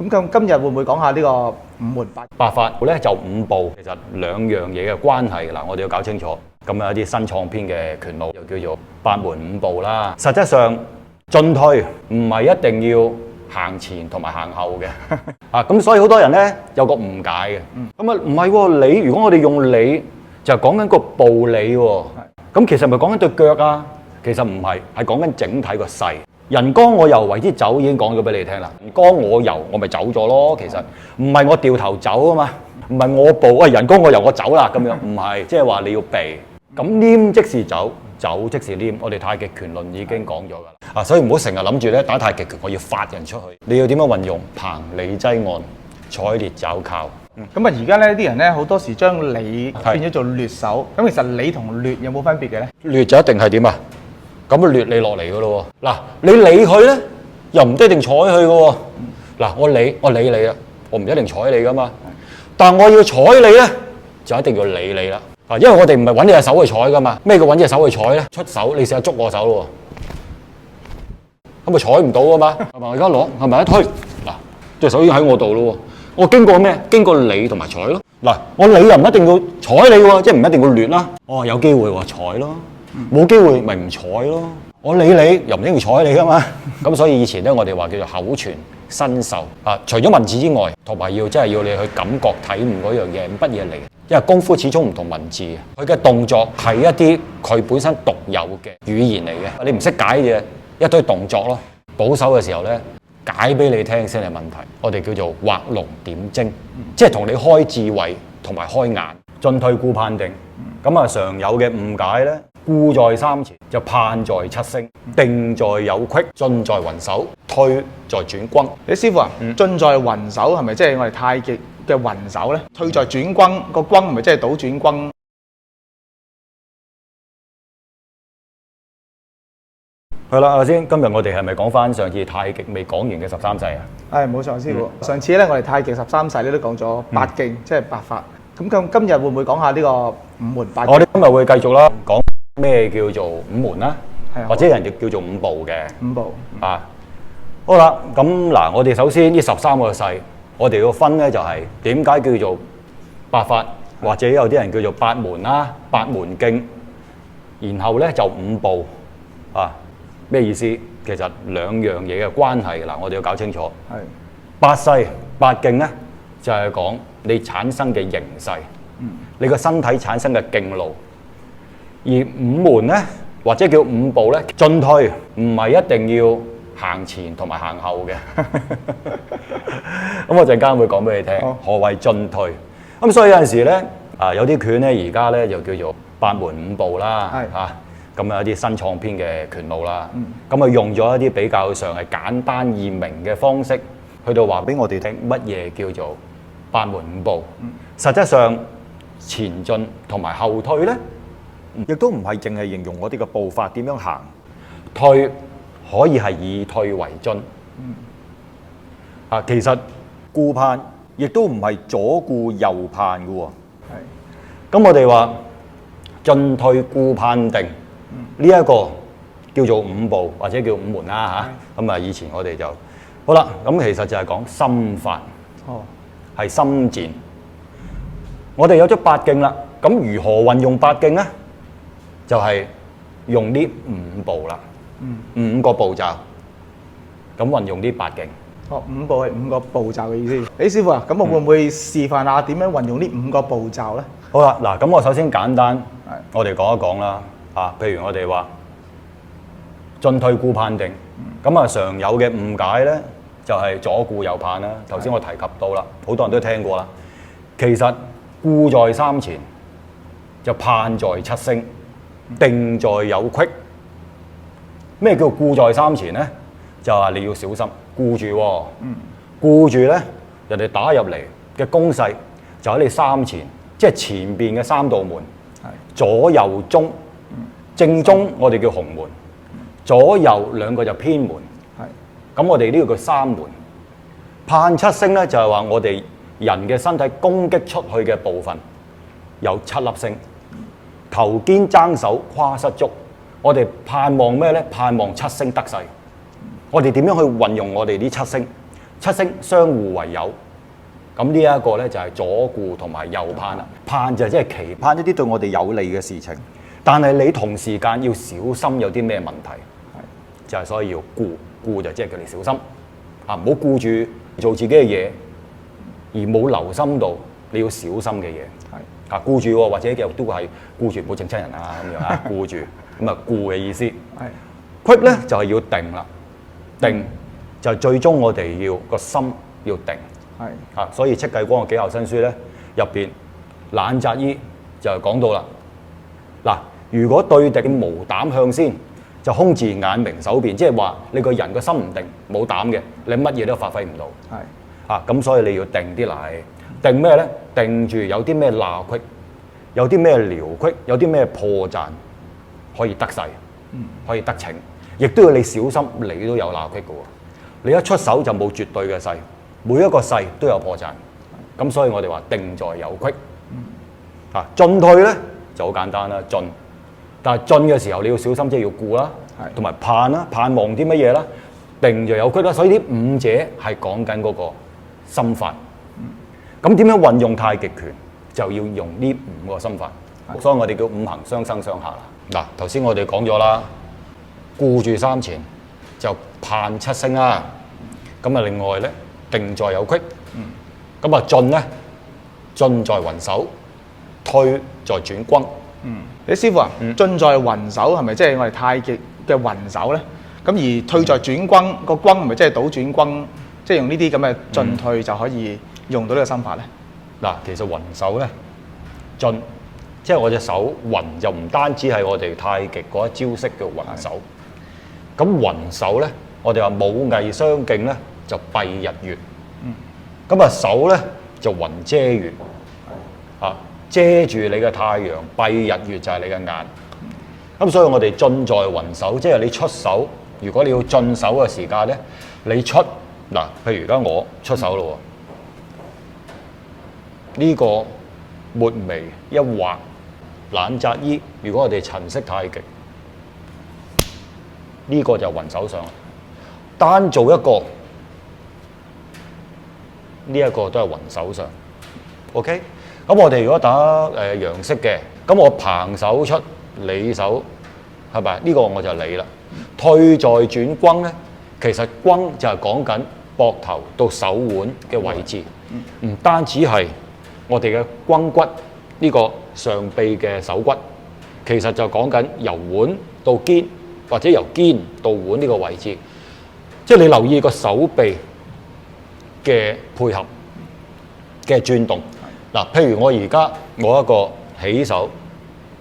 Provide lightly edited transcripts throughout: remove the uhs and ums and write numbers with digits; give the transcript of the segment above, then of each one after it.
今日會唔會講下呢個五門八法咧就五步，其實兩樣嘢嘅關係嗱，我哋要搞清楚。咁有啲新創編嘅拳路又叫做八門五步啦。實質上進退唔係一定要行前同埋行後嘅咁所以好多人咧有個誤解嘅。咁唔係喎，理如果我哋用理就講緊個步理喎。咁其實咪講緊對腳啊？其實唔係，係講緊整體個勢。人剛我游為之走已經講咗俾你聽啦。人剛我游，我咪走咗咯。其實唔係我掉頭走啊嘛，唔係我步喂人剛我游我走啦咁樣，唔係，即係話你要避。咁黏即是走，走即是黏。我哋太極拳論已經講咗㗎啦。所以唔好成日諗住咧打太極拳，我要發人出去。你要點樣運用掤理擠按、採挒肘靠。咁啊，而家咧啲人咧好多時將理變咗做掠手。咁其實理同掠有冇分別嘅咧？掠就一定係點啊？咁掠你落嚟㗎咯喎！嗱，你理佢咧，又唔一定睬佢㗎喎。嗱，我理你啦，我唔一定睬你㗎嘛。但我要睬你咧，就一定要理你啦。因為我哋唔係揾你隻手去睬㗎嘛。咩叫揾隻手去睬咧？出手，你試下捉我手咯喎，咁咪睬唔到㗎嘛？係咪？我而家攞係咪一推？嗱，隻手已經喺我度咯喎。我經過咩？經過理同埋睬咯。嗱，我理又唔一定要睬你喎，即係唔一定要掠啦。有機會喎，睬咯。冇機會咪唔睬咯。我理你又唔一定要睬你噶嘛。咁所以以前咧，我哋話叫做口傳身授除咗文字之外，同埋要真係要你去感覺體悟嗰樣嘢乜嘢嚟。因為功夫始終唔同文字，佢嘅動作係一啲佢本身獨有嘅語言嚟嘅。你唔識解嘅一堆動作咯。保守嘅時候咧，解俾你聽先係問題。我哋叫做畫龍點睛，即係同你開智慧同埋開眼。進退顧盼定，咁常有嘅誤解咧。顧在三前，就盼在七星；定在有隙，進在雲手，退在轉轟。師傅啊，進在雲手係咪即係我哋太極嘅雲手咧？退在轉轟，個轟唔係即係倒轉轟。係啦，先今日我哋係咪講翻上次太極未講完嘅13勢啊？係冇錯，師傅。上次咧我哋太極13勢咧都講咗八勁，即係八法。咁今日會唔會講下呢個五門八勁？我哋今日會繼續啦，講咩叫做五門啦，或者人哋叫做五步嘅。五步好啦，咁嗱，我哋首先呢13個勢，我哋要分咧就係點解叫做八法，或者有啲人叫做八門啦、八門徑，然後咧就五步咩意思？其實兩樣嘢嘅關係嗱，我哋要搞清楚。係八勢八徑咧，就係講你產生嘅形勢，你個身體產生嘅徑路。而五門咧，或者叫五步咧，進退唔係一定要行前同埋行後嘅。咁我陣間會講俾你聽，何謂進退。咁所以有陣時咧，有啲拳咧，而家咧就叫做八門五步啦，咁有啲新創編嘅拳路啦，咁用咗一啲比較上係簡單易明嘅方式，去到話俾我哋聽乜嘢叫做八門五步。實質上前進同埋後退咧，亦都唔係淨係形容我哋嘅步伐點樣行，退可以係以退為進。其實顧盼亦都唔係左顧右盼嘅喎。咁我哋話進退顧盼定呢一個叫做五步或者叫五門啦嚇。咁以前我哋就好啦。咁其實就係講心法，係心戰。我哋有咗八徑啦，咁如何運用八徑咧？就係用呢五步啦，五個步驟，咁運用呢八徑。五步係五個步驟嘅意思。師傅啊，咁我會唔會示範下點樣運用呢五個步驟咧？好啦，嗱，咁我首先簡單，我哋講一講啦。譬如我哋話進退顧盼定，咁常有嘅誤解咧，就係左顧右盼啦。頭先我提及到啦，好多人都聽過啦。其實顧在三前，就盼在七星。定在有隙。咩叫顧在三前咧？就係你要小心顧住喎，顧住咧，人哋打入嚟嘅攻勢就喺你三前，即係前邊嘅三道門，左右中，正中我哋叫紅門，左右兩個就偏門。咁我哋呢個叫三門。盼七星咧，就係話我哋人嘅身體攻擊出去嘅部分有7粒星。頭肩爭手跨膝足，我哋盼望咩咧？盼望七星得勢。我哋點樣去運用我哋呢七星？七星相互為友。咁呢一個咧就係左顧同埋右盼啦。盼就即係期盼一啲對我哋有利嘅事情，但係你同時間要小心有啲咩問題，就係所以要顧就即係叫你小心啊！唔好顧住做自己嘅嘢，而冇留心到你要小心嘅嘢。係啊，顧住喎，或者又都係顧住唔好整親人啊咁樣啊，顧住咁啊顧嘅意思。係，quick咧就係要定啦，定就係最終我哋要個心要定。係啊，所以戚繼光嘅《紀效新書》咧入邊懶擇衣就係講到啦。嗱，如果對敵無膽向先，就空自眼明手變，即係話你個人個心唔定冇膽嘅，你乜嘢都發揮唔到。係啊，咁所以你要定啲嚟，定咩咧？定住有啲咩罅隙，有啲咩撩隙，有啲咩破綻可以得勢，可以得逞，亦都要你小心，你都有罅隙嘅喎。你一出手就冇絕對嘅勢。每一個勢都有破綻，咁所以我哋話定在有隙。啊，進退咧就好簡單啦，進，但係進嘅時候你要小心，即係要顧啦，同埋盼啦，盼望啲乜嘢啦，定就有隙啦。所以呢五者係講緊嗰個心法。咁點樣運用太極拳，就要用呢五個心法。所以我哋叫五行相生相克啦。嗱，頭先我哋講咗啦，顧住三前就盼七星啦。咁啊，另外咧。定在有隙，咁啊進咧，進在雲手，退在轉轟。你師傅啊，進在雲手係咪即係我哋太極嘅雲手咧？咁而退在轉轟，個轟唔係即係倒轉轟，即係用呢啲咁嘅進退就可以用到呢個心法咧？嗱，其實雲手咧，進即係我隻手雲就唔單止係我哋太極嗰一招式叫雲手。咁雲手咧，我哋話武藝相勁咧。就蔽日月，咁啊手咧就雲遮月，啊遮住你嘅太陽，蔽日月就係你嘅眼。咁所以我哋進在雲手，即係你出手，如果你要進手嘅時間咧，你出嗱，譬如而家我出手咯喎，呢個抹眉一畫，懶擇衣，如果我哋陳式太極，呢個就雲手上，單做一個。呢一個都係雲手上 ，OK。咁我哋如果打楊式嘅，咁我掤手出，理手係咪？呢個我就理啦。退在轉轟咧，其實轟就係講緊膊頭到手腕嘅位置，唔單止係我哋嘅肱骨呢個上臂嘅手骨，其實就講緊由腕到肩，或者由肩到腕呢個位置。即係你留意個手臂嘅配合嘅轉動，嗱，譬如我而家我一個起手，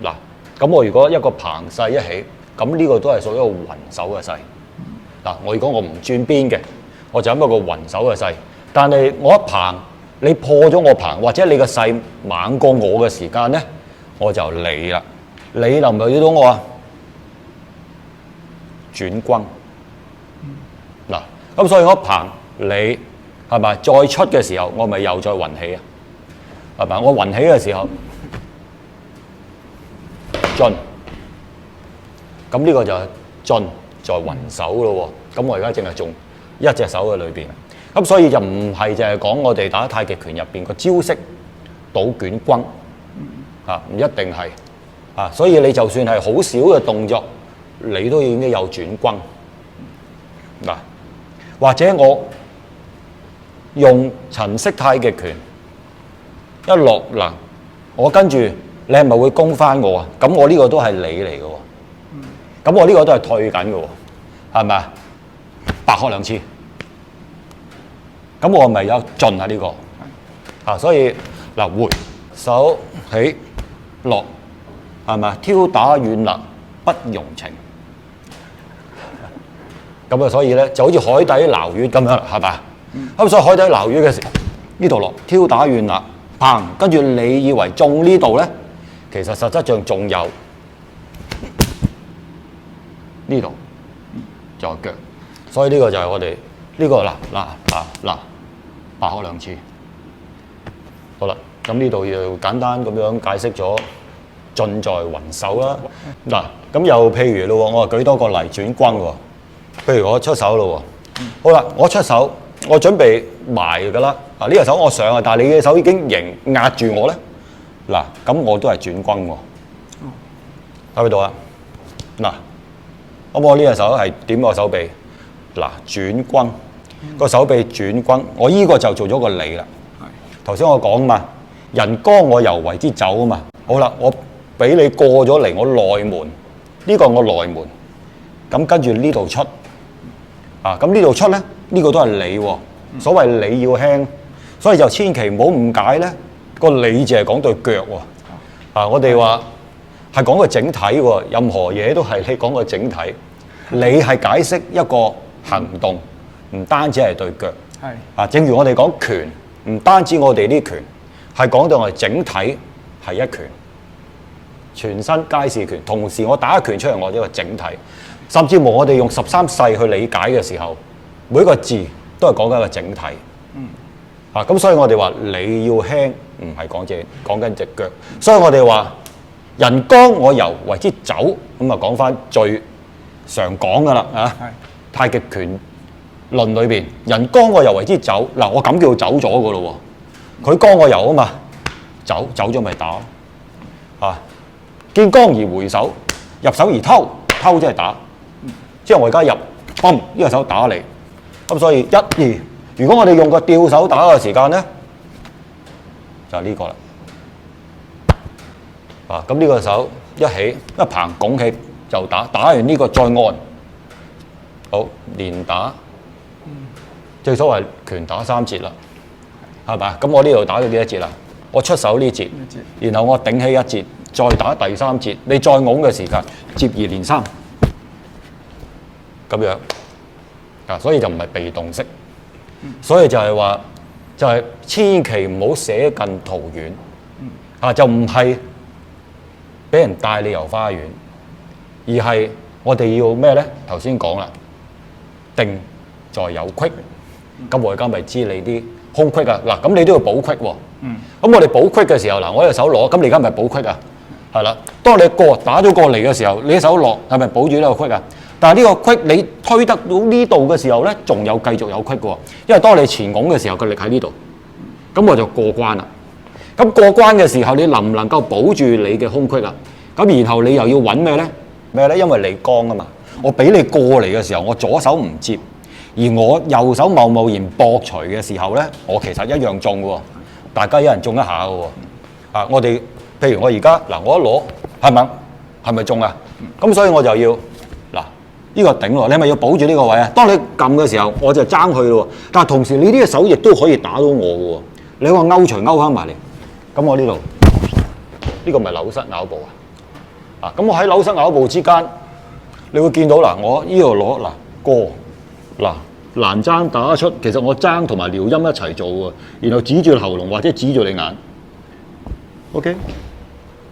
嗱，咁我如果一個掤勢一起，咁呢個都係屬於一個雲手嘅勢。嗱，我如果我唔轉邊嘅，我就咁一個雲手嘅勢。但係我一掤，你破咗我掤，或者你個勢猛過我嘅時間咧，我就理啦。理能唔理到我啊？轉轟。嗱，咁所以我掤理。係咪？再出嘅時候，我咪又再雲起啊？係咪？我雲起嘅時候進，咁呢個就係進在雲手咯喎。咁我而家淨係中一隻手喺裏邊，咁所以就唔係淨係講我哋打太極拳入邊個招式倒捲轟啊，唔一定係啊。所以你就算係好少嘅動作，你都已經有轉轟嗱，或者我用陳式太極拳一落嗱，我跟住你係咪會攻翻我啊？咁我呢個都係理嚟嘅喎，咁我呢個都係退緊嘅喎，係咪啊？白喝兩次，咁我咪有進啊呢個啊，所以嗱，回手起落係咪啊？挑打軟勒不容情，咁啊，所以咧就好似海底撈魚咁樣，係咪？咁所以海底撈魚嘅時候，呢度落挑打軟勒，砰！跟住你以為中呢度咧，其實實質上仲有呢度就係腳，所以呢個就係我哋呢個嗱，白喝兩次。好啦，咁呢度要簡單咁樣解釋咗進在雲手啦。嗱，咁又譬如咯，我話舉多個例轉轟喎。譬如我出手咯喎，好啦，我出手，我準備埋㗎啦。啊，呢隻手我上啊，但係你嘅手已經迎壓住我咧。嗱，咁我都係轉轟喎。睇唔睇到啊？嗱，咁我呢隻手係點個手臂？嗱，轉轟個手臂轉轟，我依個就做咗個理啦。頭先我講嘛，人剛我由為之走啊嘛。好啦，我俾你過咗嚟我內門，呢個我內門，咁跟住呢度出。啊，咁呢度出咧，呢個都係理喎。所謂理要輕，所以就千祈唔好誤解咧。個理字係講對腳喎。啊，我哋話係講個整體喎，任何嘢都係你講個整體。理係解釋一個行動，唔單止係對腳。係啊，正如我哋講拳，唔單止我哋啲拳，係講到我哋整體係一拳，全身皆是拳。同時我打一拳出嚟，我一個整體。甚至乎我哋用13世去理解嘅時候，每一個字都係講緊一個整體。啊，咁所以我哋話理要輕，唔係講緊隻腳。所以我哋話人剛我由為之走，咁啊講翻最常講噶啦啊，太極拳論裏邊，人剛我由為之走。嗱，我咁叫走咗噶咯喎，佢剛我由啊嘛，走咗咪打啊，見剛而回手，入手而偷即係打。即係我而家入，嘣！呢個手打你，咁所以1、2，如果我哋用個吊手打嘅時間咧，就係呢個啦。啊，咁呢個手一起一棚拱起就打，打完呢個再按，好連打，正所謂拳打3節啦，係咪？咁我呢度打咗幾多節啦？我出手呢節，然後我頂起一節，再打第3節，你再拱嘅時間接2連3。咁樣啊，所以就唔係被動式，所以就係話，就係千祈唔好捨近圖遠，啊，就唔係俾人帶你遊花園，而係我哋要咩咧？頭先講啦，定在有隙，咁我而家咪知你啲空隙啊！嗱，咁你都要補隙喎。咁我哋補隙嘅時候，嗱，我隻手攞，咁你而家咪補隙啊？係啦，當你打咗過嚟嘅時候，你隻手落係咪補住呢個隙啊？但係呢個隙你推得到呢度嘅時候咧，仲有繼續有隙嘅喎，因為當你前拱嘅時候，個力喺呢度，咁我就過關啦。咁過關嘅時候，你能唔能夠保住你嘅空隙啊？咁然後你又要揾咩咧？咩咧？因為你剛啊嘛，我俾你過嚟嘅時候，我左手唔接，而我右手貿貿然駁除嘅時候咧，我其實一樣中嘅喎，大家一人中一下嘅喎。啊，我哋譬如我而家嗱，我一攞係咪中啊？咁所以我就要。呢個頂喎，你係咪要保住呢個位啊？當你撳嘅時候，我就爭佢咯。但係同時，你呢隻手亦都可以打到我嘅喎。你話勾除勾翻埋嚟，咁我呢度呢個咪扭膝咬步啊？咁我喺扭膝咬步之間，你會見到嗱，我呢度攞嗱過嗱難爭打得出。其實我爭同埋撩陰一齊做喎，然後指住喉嚨或者指住你眼 ，OK，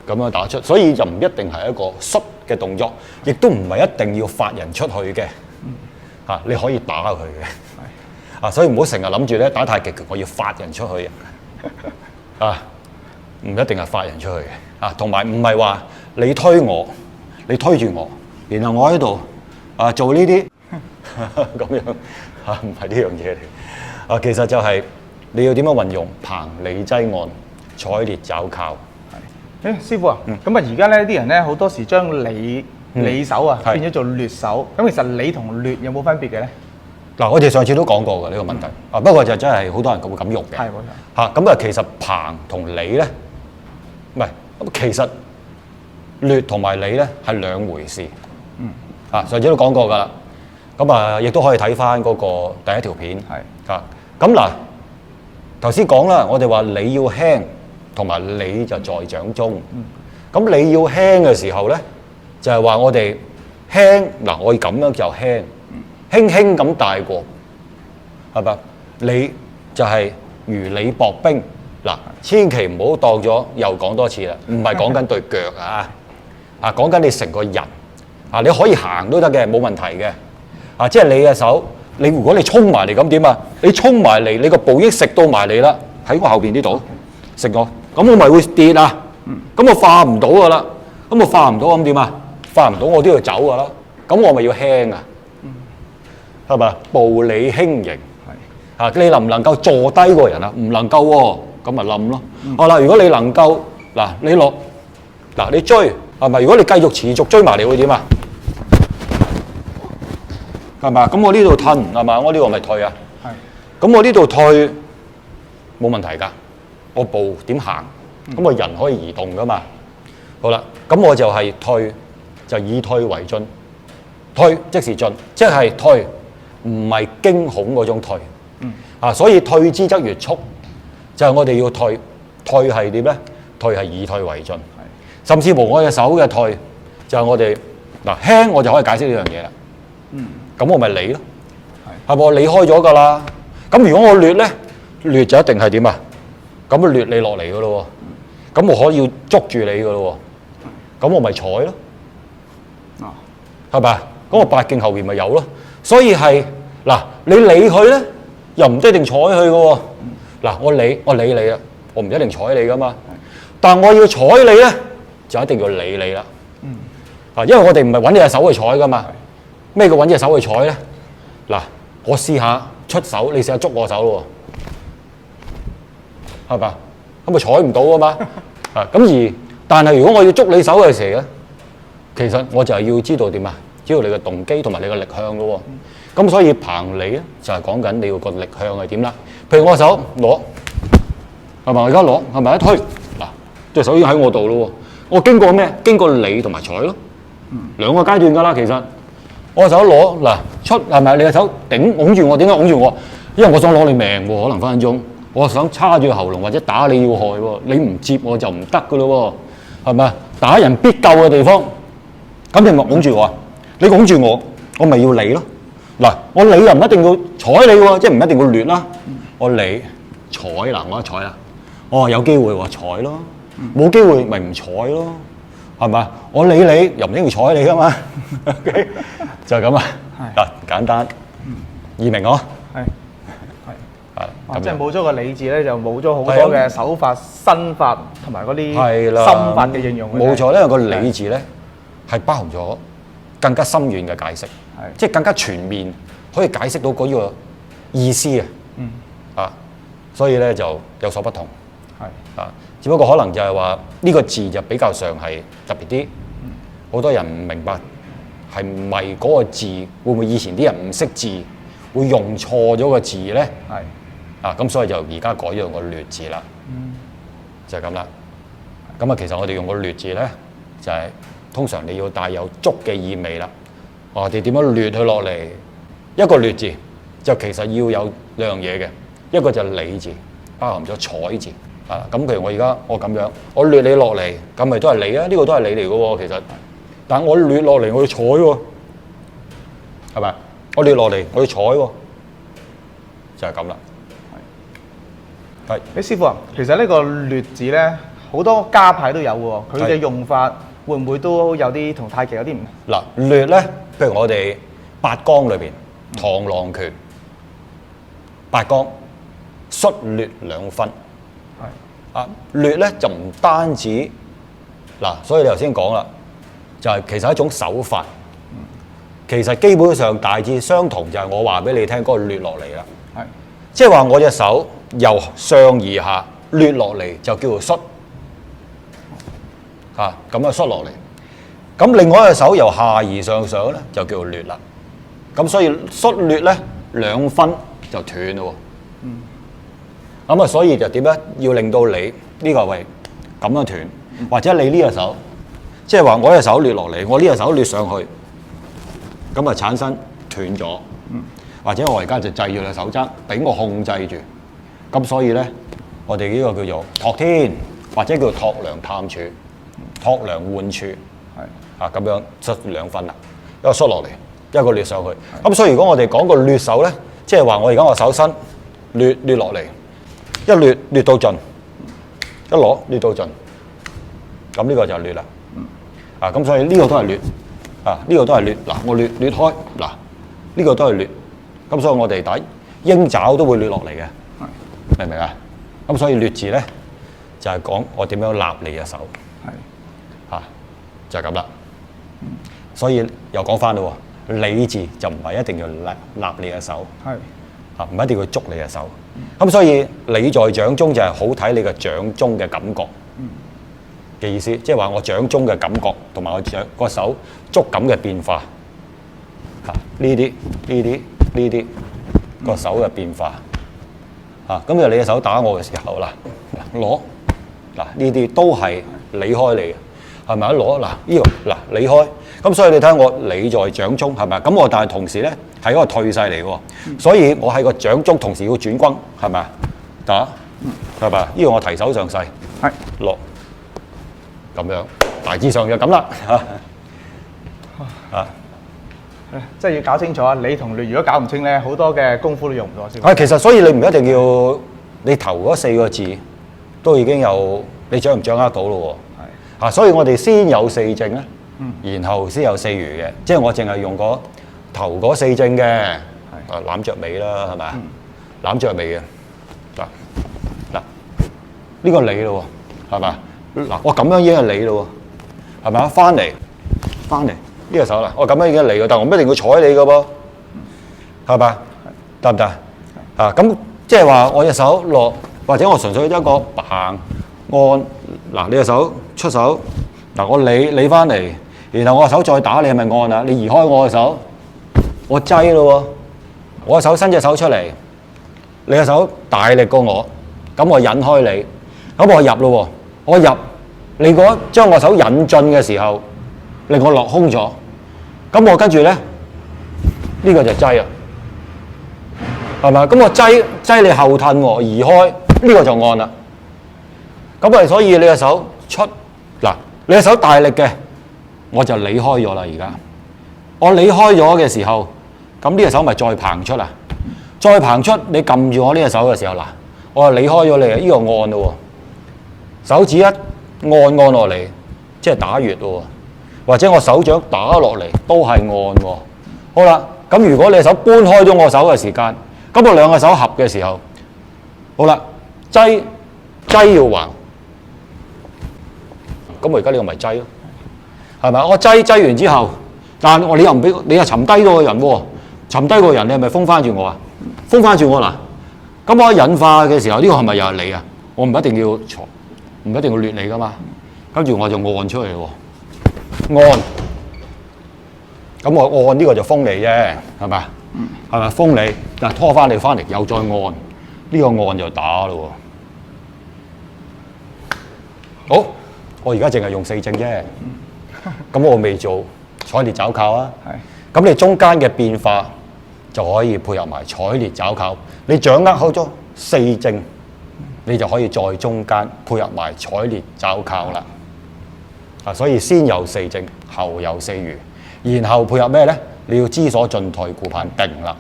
咁樣打出，所以就唔一定係一個縮嘅動作，亦都唔係一定要發人出去嘅，你可以打佢嘅，所以唔好成日諗住咧打太極拳我要發人出去唔一定係發人出去嘅，同埋唔係話你推我，你推住我，然後我喺度做呢啲咁樣唔係呢樣嘢嚟，其實就係你要點樣運用掤理擠按，採挒肘靠。師傅啊，咁啊而家咧啲人咧好多時將理手啊變咗做掠手，咁其實理同掠有冇分別嘅咧？嗱，我哋上次都講過嘅呢個問題，不過就真係好多人會咁用嘅。係冇錯。咁啊，其實掤同理咧，唔係，其實掠同埋理咧係兩回事。上次都講過㗎啦。咁啊，亦都可以睇翻嗰個第一條片。係。咁嗱，頭先講啦，我哋話理要輕。同埋理就在掌中，咁理要輕嘅時候咧，就係話我哋輕嗱，我咁樣就輕，輕輕咁帶過，係咪？理就係如履薄冰嗱，千祈唔好當咗，又講多次啦，唔係講緊對腳講緊你成個人你可以行都得嘅，冇問題嘅即係你嘅手，你如果你衝埋嚟咁點啊？你衝埋嚟，你個步已經食到埋嚟啦，喺我後邊呢度食我。咁我咪會跌啊！咁我化唔到噶啦，咁我化唔到咁點啊？化唔到我都要走噶啦，咁我咪要輕啊，係咪？步履輕盈，你能唔能夠坐低個人啊？唔能夠喎，咁咪冧咯。好啦，如果你能夠嗱，你落嗱你追係咪？如果你繼續持續追埋，你會點啊？係嘛？咁我呢度褪係嘛？我呢度咪退啊？係。咁我呢度退冇問題㗎。我步點行？咁我人可以移動㗎嘛？好啦，咁我就係退，就以退為進。退即是進，即係退，唔係驚恐嗰種退。所以退之則越速，就係我哋要退。退係點咧？退係以退為進。甚至乎我隻手嘅退，就係我哋嗱輕，我就可以解釋呢樣嘢啦。咁我咪理咯，係咪我理開咗㗎啦？咁如果我掠咧，掠就一定係點啊？咁掠你落嚟㗎咯喎，咁我可以捉住你㗎咯喎，咁我咪睬咯，係咪啊？咁我八徑後邊咪有咯。所以係嗱，你理佢咧，又唔一定睬佢㗎喎。嗱，我理你啦，我唔一定睬你㗎嘛。但我要睬你咧，就一定要理你啦。因為我哋唔係揾你隻手去睬㗎嘛。咩叫揾隻手去睬咧？嗱，我試下出手，你試下捉我手咯喎，係嘛？咁咪睬唔到㗎嘛？但係如果我要捉你手嘅時候咧，其實我就係要知道點啊？知道你嘅動機同埋你嘅力向咯喎。咁所以彭理咧就係講緊你個力向係點啦。譬如我手攞，係咪？我而家攞係咪一推嗱，隻手已經喺我度咯喎。我經過咩？經過理同埋睬咯，兩個階段㗎啦。其實我手攞嗱出係咪？你隻手拱住我，點解拱住我？因為我想攞你命喎，可能分分鐘我想叉住喉嚨或者打你要害喎，你唔接我就唔得㗎咯喎，係咪？打人必救嘅地方，咁你咪拱住我啊！你拱住我，我咪要理咯。嗱，我理又唔一定要睬你喎，即係唔一定要掠啦。我理睬嗱，我一睬啦，有機會我睬咯，冇機會咪唔睬咯，係咪？我理你又唔一定要睬你㗎嘛，OK 就係咁啊，簡單易明嗬，即係冇咗個理字咧，就冇咗好多嘅手法、身法同埋嗰啲心法嘅應用。冇錯，因為個理字咧係包含咗更加深遠嘅解釋，即係更加全面，可以解釋到嗰個意思啊。所以咧就有所不同。只不過可能就係話呢個字就比較上係特別啲，好多人唔明白係唔係嗰個字，會唔會以前啲人唔識字，會用錯咗個字咧？咁所以就而家改咗個劣字啦，就係咁啦。咁其實我哋用個劣字咧，就係通常你要帶有捉嘅意味啦。我哋點樣掠佢落嚟？一個劣字就其實要有兩樣嘢嘅，一個就係理字，包含咗睬字。咁譬如我而家我咁樣，我掠你落嚟，咁咪都係理啊？呢個都係理嚟嘅喎，其實。但我掠落嚟，我要睬喎，係咪？我掠落嚟，我要睬喎，就係咁啦。係。師傅啊，其實呢個掠字咧，好多家派都有喎，佢嘅用法會唔會都有啲同太極有啲唔同？嗱，掠咧，譬如我哋八綱裏邊，螳螂拳、八綱、率掠兩分。掠咧就唔單止嗱，所以你頭先講啦，就係其實係一種手法，其實基本上大致相同，就係我話俾你聽嗰個掠落嚟啦。即係話我隻手由上而下掠落嚟就叫做率，咁啊率落嚟。咁另外一隻手由下而上咧就叫做掠啦。咁所以率掠咧兩分就斷咯。所以就點咧？要令到你呢個位咁樣斷，或者你呢隻手，即係話我隻手掠落嚟，我呢隻手掠上去，咁啊產生斷咗。或者我而家就制住隻手踭，俾我控制住。咁所以咧，我哋呢個叫做托天，或者叫托梁探柱、托梁換柱，咁樣率兩分啦，一個率落嚟，一個掠上去。咁所以如果我哋講個掠手咧，即係話我而家我手伸掠落嚟。一掠到盡，一攞掠到盡，咁呢個就係掠啦。咁所以呢個都係掠，呢個都係掠。嗱，我掠開，嗱呢個都係掠。咁所以我哋打鷹爪都會掠落嚟嘅，明唔明啊？咁所以掠字咧就係講我點樣立你嘅手，就係咁啦。所以又講翻啦喎，理字就唔係一定要立你嘅手，唔一定要捉你隻手。咁所以你在掌中就係好睇你個掌中嘅感覺嘅意思，即係話我掌中嘅感覺同埋我個手觸感嘅變化。呢啲個手嘅變化。咁就你隻手打我嘅時候啦，攞嗱呢啲都係理開你嘅，係咪啊？攞嗱呢個嗱理開，咁所以你睇下我理在掌中係咪啊？咁我但係同時咧係一個退勢嚟喎，所以我喺個掌中同時要轉轟係咪啊？打係咪啊？呢個我提手上勢係落咁樣，大致上就咁啦即係要搞清楚啊！理同亂如果搞唔清咧，好多嘅功夫都用唔到先。其實所以你唔一定要你頭嗰4個字都已經有你掌唔掌握到咯喎。所以我哋先有四正咧，然後先有四餘嘅，即係我淨係用個頭嗰四正嘅，攬着尾啦，係咪啊？攬着尾嘅嗱呢個理咯喎，係咪？嗱我咁樣已經係理咯喎，係咪啊？翻嚟。呢個手啦，我咁樣已經嚟嘅，但我唔一定要睬你嘅噃，係咪？得唔得？咁即係話我隻手落，或者我純粹一個砰按，嗱你隻手出手，嗱我理翻嚟，然後我手再打你係咪按啊？你移開我嘅手，我擠咯喎，我手伸隻手出嚟，你隻手大力過我，咁我引開你，咁我入咯喎，我入，你如果將我手引進嘅時候，令我落空咗，咁我跟住咧，呢個就擠啊，係咪？咁我擠你後褪喎，移開呢個就按啦。咁所以你隻手出嗱，你隻手大力嘅，我就理開咗啦。而家我理開咗嘅時候，咁呢隻手咪再掤出啊？再掤出，你撳住我呢隻手嘅時候嗱，我就理開咗你啊！呢個按咯喎，手指一按落嚟，即係打穴咯喎。或者我手掌打落嚟都係按喎。好啦，咁如果你手搬開咗我手嘅時間，咁我兩個手合嘅時候，好啦，擠要橫，咁我而家呢個咪擠咯，係咪？我擠完之後，但你又唔俾，你又沉低咗個人喎，沉低個人你係咪封翻住我啊？封翻住我嗱，咁我引化嘅時候，呢個係咪又係你啊？我唔一定要唔一定要掠你噶嘛，跟住我就按出嚟喎。按，咁我按呢個就封你啫，係咪？係咪封你？但拖翻你翻嚟又再按，呢個按就打咯喎。好，我而家淨係用四正啫，咁我未做採裂爪靠啊。咁你中間嘅變化就可以配合埋採裂爪靠，你掌握好咗四正，你就可以在中間配合埋採裂爪靠啦。所以先有四正，後有四餘，然後配合咩咧？你要知所進退，顧盼定啦。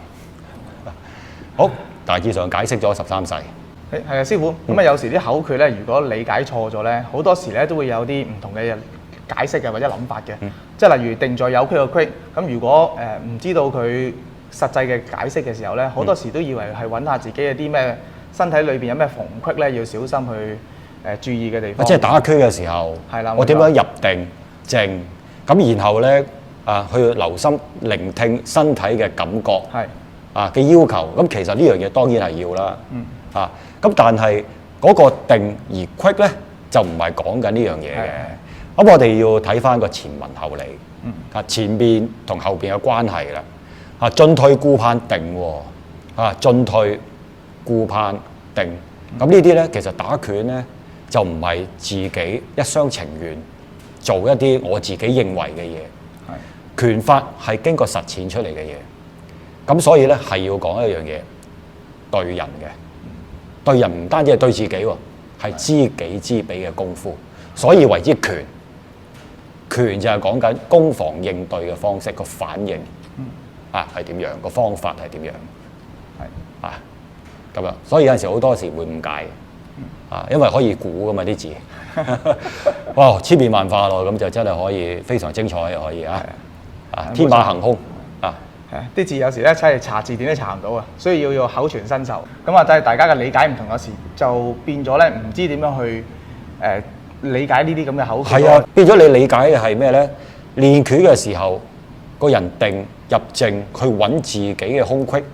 好，大致上解釋咗13勢。係啊，師傅。咁有時啲口訣咧，如果理解錯咗咧，好多時咧都會有啲唔同嘅解釋嘅或者諗法嘅。即係例如定在有隙個隙，咁如果唔知道佢實際嘅解釋嘅時候咧，好多時都以為係揾下自己有啲咩身體裏邊有咩縫隙咧，要小心去注意嘅地方。即係打拳嘅時候，我點樣入定靜？咁然後咧去留心聆聽身體嘅感覺，嘅要求。咁其實呢樣嘢當然係要啦。咁但係嗰個定而隙咧，就唔係講緊呢樣嘢嘅。咁我哋要睇翻個前文後理。前邊同後邊嘅關係啦。進退顧盼定喎。進退顧盼定。咁呢啲咧，其實打拳咧就唔係自己一廂情願做一啲我自己認為嘅嘢。拳法係經過實踐出嚟嘅嘢。咁所以咧係要講一樣嘢，對人嘅。對人唔單止係對自己喎，係知己知彼嘅功夫，所以為之拳。拳就係講緊攻防應對嘅方式，個反應係點樣，個方法係點樣，咁樣。所以有陣時好多時會誤解，因為可以估噶嘛啲字，哇千變萬化咯，咁就真係可以非常精彩又可以天馬行空。啲字有時咧真係查字典都查唔到啊，所以要口傳身授。咁啊，就係大家嘅理解唔同，有時就變咗咧，唔知點樣去理解呢啲咁嘅口訣。係啊，變咗你理解嘅係咩咧？練拳嘅時候，個人定入靜，去揾自己嘅空隙，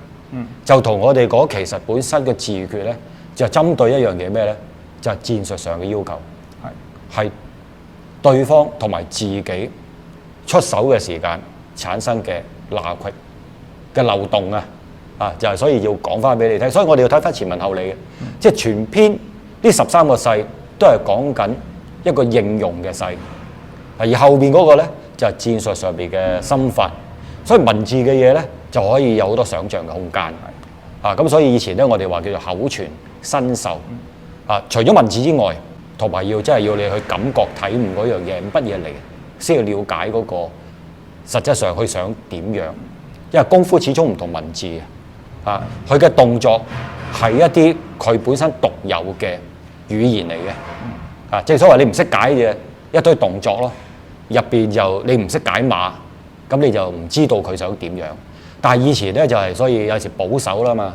就同我哋講，其實本身嘅自決咧，就針對一樣嘢咩咧？就係戰術上嘅要求，係對方同埋自己出手嘅時間產生嘅罅隙嘅漏洞啊！就係所以要講翻俾你聽，所以我哋要睇翻前文後理嘅，即係全篇呢13個勢都係講緊一個應用嘅勢，而後邊嗰個咧就係戰術上邊嘅心法，所以文字嘅嘢咧就可以有好多想像嘅空間咁所以以前咧我哋話叫做口傳身授除咗文字之外，同埋要真係要你去感覺體悟嗰樣嘢乜嘢嚟，先要了解嗰個實質上佢想點樣，因為功夫始終唔同文字佢嘅動作係一啲佢本身獨有嘅語言嚟嘅即係所謂你唔識解嘅一堆動作咯，入邊就你唔識解碼，咁你就唔知道佢想點樣。但係以前咧就係、所以有時保守啦嘛，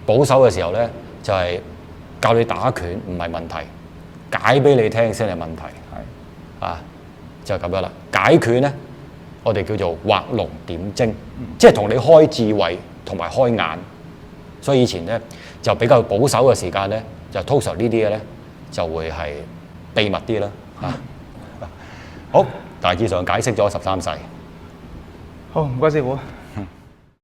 保守嘅時候咧就係、教你打拳唔係問題，解俾你聽先係問題，就係咁樣啦。解拳咧，我哋叫做畫龍點睛，即係同你開智慧同埋開眼。所以以前咧就比較保守嘅時間咧，就通常呢啲嘢咧就會係秘密啲啦。好，大致上解釋咗13勢。好，唔該師傅。